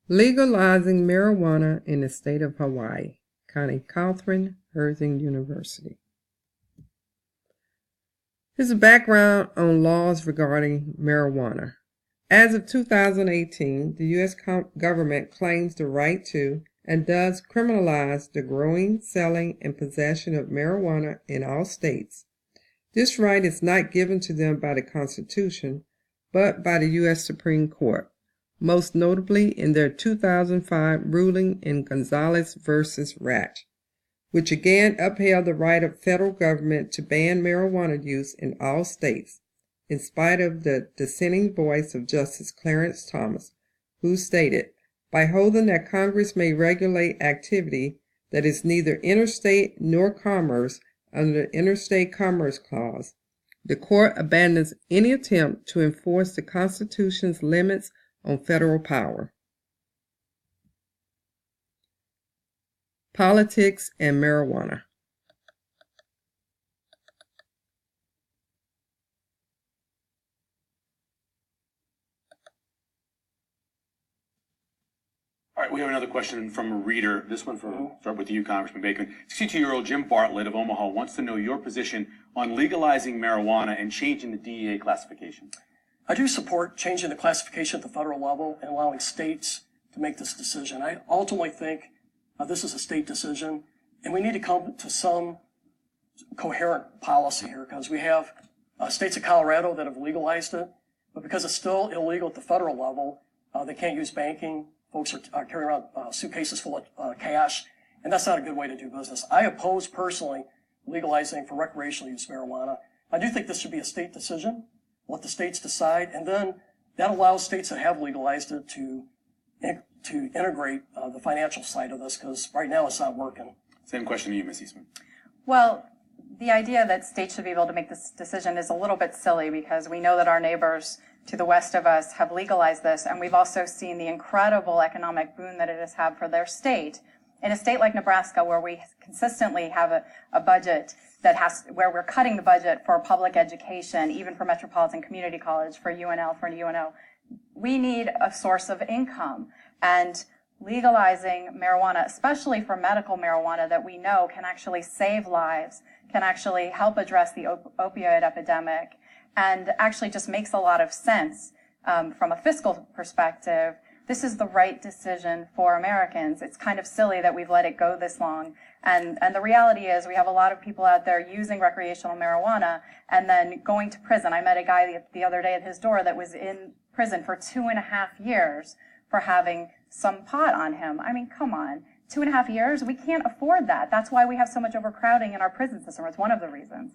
Legalizing marijuana in the state of Hawaii. Connie Cawthron, Herzing University. Here's a background on laws regarding marijuana. As of 2018, the U.S. government claims the right to and does criminalize the growing, selling, and possession of marijuana in all states. This right is not given to them by the Constitution, but by the U.S. Supreme Court, most notably in their 2005 ruling in Gonzalez v. Ratch, which again upheld the right of federal government to ban marijuana use in all states, in spite of the dissenting voice of Justice Clarence Thomas, who stated, by holding that Congress may regulate activity that is neither interstate nor commerce under the Interstate Commerce Clause, the court abandons any attempt to enforce the Constitution's limits on federal power. Politics and marijuana. All right, we have another question from a reader. This one start with you, Congressman Bacon. 62-year-old Jim Bartlett of Omaha wants to know your position on legalizing marijuana and changing the DEA classification. I do support changing the classification at the federal level and allowing states to make this decision. I ultimately think this is a state decision, and we need to come to some coherent policy here, because we have states of Colorado that have legalized it, but because it's still illegal at the federal level, they can't use banking. Folks are carrying around suitcases full of cash, and that's not a good way to do business. I oppose personally legalizing for recreational use marijuana. I do think this should be a state decision. Let the states decide, and then that allows states that have legalized it to integrate the financial side of this, because right now it's not working. Same question to you, Ms. Eastman. Well, the idea that states should be able to make this decision is a little bit silly, because we know that our neighbors to the west of us have legalized this, and we've also seen the incredible economic boon that it has had for their state. In a state like Nebraska, where we consistently have a budget where we're cutting the budget for public education, even for Metropolitan Community College, for UNO, we need a source of income. And legalizing marijuana, especially for medical marijuana that we know can actually save lives, can actually help address the opioid epidemic, and actually just makes a lot of sense from a fiscal perspective. This is the right decision for Americans. It's kind of silly that we've let it go this long. And the reality is we have a lot of people out there using recreational marijuana and then going to prison. I met a guy the other day at his door that was in prison for 2.5 years for having some pot on him. I mean, come on. 2.5 years? We can't afford that. That's why we have so much overcrowding in our prison system. It's one of the reasons.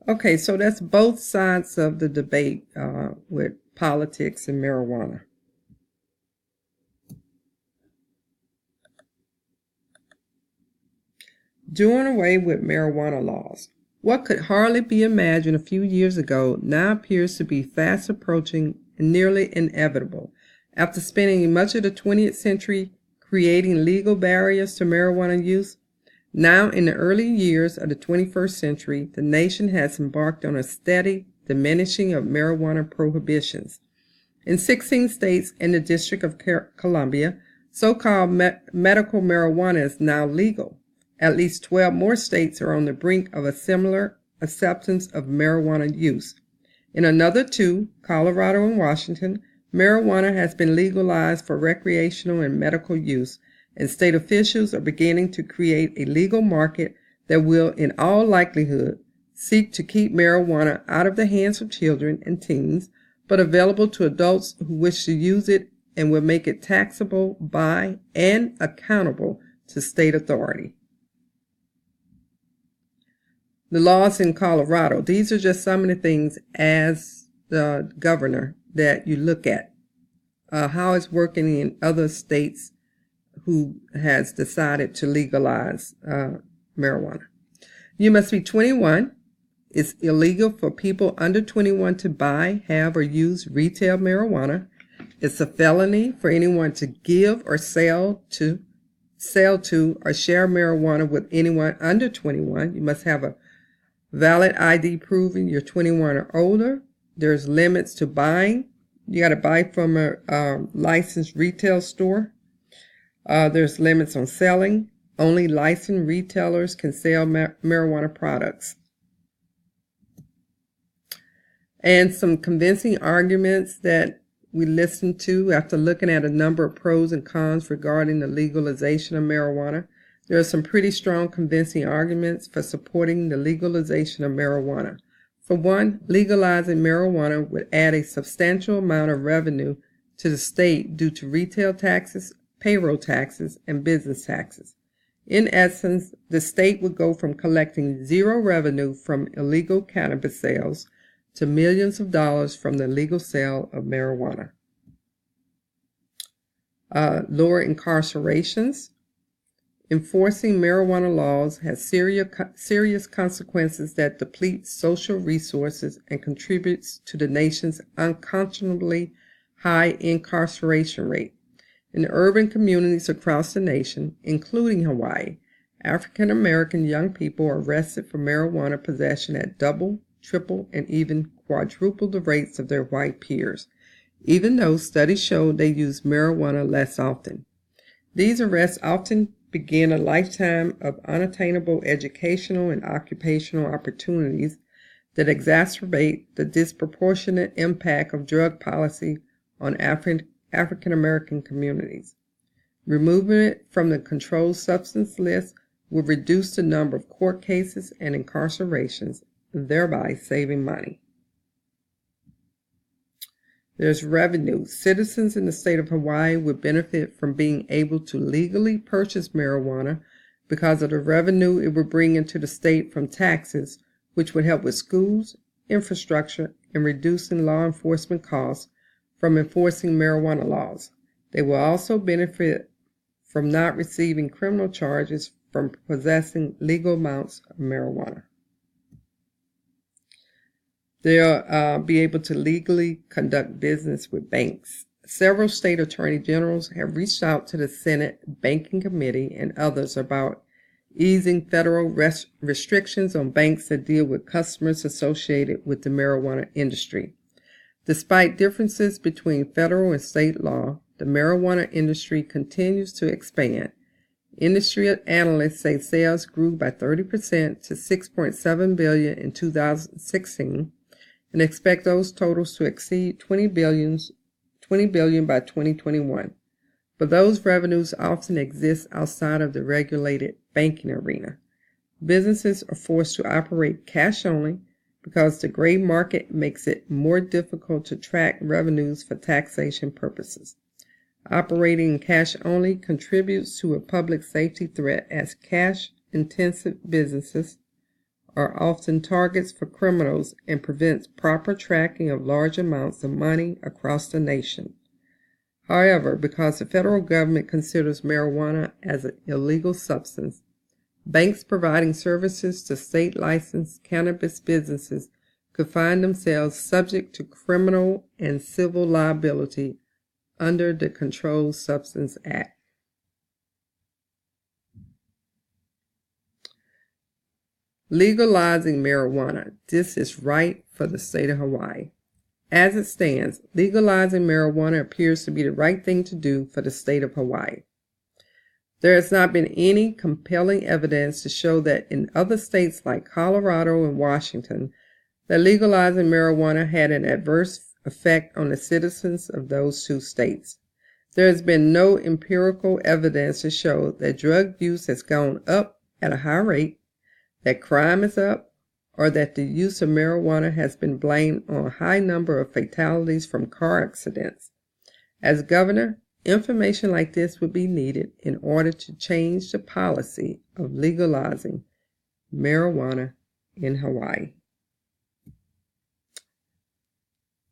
Okay, so that's both sides of the debate with politics and marijuana. Doing away with marijuana laws. What could hardly be imagined a few years ago now appears to be fast approaching and nearly inevitable. After spending much of the 20th century creating legal barriers to marijuana use, now in the early years of the 21st century, the nation has embarked on a steady diminishing of marijuana prohibitions. In 16 states and the District of Columbia, so-called medical marijuana is now legal. At least 12 more states are on the brink of a similar acceptance of marijuana use. In another 2, Colorado and Washington, marijuana has been legalized for recreational and medical use, and state officials are beginning to create a legal market that will, in all likelihood, seek to keep marijuana out of the hands of children and teens, but available to adults who wish to use it, and will make it taxable by and accountable to state authority. The laws in Colorado, these are just some of the things as the governor that you look at. How it's working in other states who has decided to legalize marijuana. You must be 21. It's illegal for people under 21 to buy, have, or use retail marijuana. It's a felony for anyone to give or sell to or share marijuana with anyone under 21. You must have a valid ID proving you're 21 or older. There's limits to buying You got to buy from a licensed retail store. There's limits on selling. Only licensed retailers can sell marijuana products. And some convincing arguments that we listened to after looking at a number of pros and cons regarding the legalization of marijuana. There are some pretty strong convincing arguments for supporting the legalization of marijuana. For one, legalizing marijuana would add a substantial amount of revenue to the state due to retail taxes, payroll taxes, and business taxes. In essence, the state would go from collecting zero revenue from illegal cannabis sales to millions of dollars from the legal sale of marijuana. Lower incarcerations. Enforcing marijuana laws has serious consequences that deplete social resources and contributes to the nation's unconscionably high incarceration rate. In urban communities across the nation, including Hawaii, African American young people are arrested for marijuana possession at double, triple, and even quadruple the rates of their white peers, even though studies show they use marijuana less often. These arrests often begin a lifetime of unattainable educational and occupational opportunities that exacerbate the disproportionate impact of drug policy on African American communities. Removing it from the controlled substance list would reduce the number of court cases and incarcerations, thereby saving money. There's revenue. Citizens in the state of Hawaii would benefit from being able to legally purchase marijuana because of the revenue it would bring into the state from taxes, which would help with schools, infrastructure, and reducing law enforcement costs from enforcing marijuana laws. They will also benefit from not receiving criminal charges from possessing legal amounts of marijuana. They'll be able to legally conduct business with banks. Several state attorney generals have reached out to the Senate Banking Committee and others about easing federal restrictions on banks that deal with customers associated with the marijuana industry. Despite differences between federal and state law, the marijuana industry continues to expand. Industry analysts say sales grew by 30% to $6.7 billion in 2016 and expect those totals to exceed $20 billion by 2021. But those revenues often exist outside of the regulated banking arena. Businesses are forced to operate cash only because the gray market makes it more difficult to track revenues for taxation purposes. Operating cash only contributes to a public safety threat as cash-intensive businesses are often targets for criminals and prevents proper tracking of large amounts of money across the nation. However, because the federal government considers marijuana as an illegal substance, banks providing services to state-licensed cannabis businesses could find themselves subject to criminal and civil liability under the Controlled Substance Act. Legalizing marijuana. This is right for the state of Hawaii. As it stands, legalizing marijuana appears to be the right thing to do for the state of Hawaii. There has not been any compelling evidence to show that in other states like Colorado and Washington, that legalizing marijuana had an adverse effect on the citizens of those two states. There has been no empirical evidence to show that drug use has gone up at a high rate, that crime is up, or that the use of marijuana has been blamed on a high number of fatalities from car accidents. As governor, information like this would be needed in order to change the policy of legalizing marijuana in Hawaii.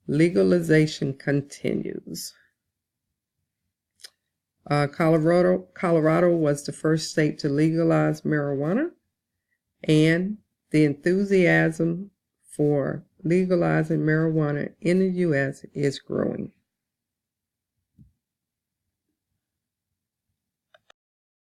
Legalization continues. Colorado was the first state to legalize marijuana, and the enthusiasm for legalizing marijuana in the U.S. is growing.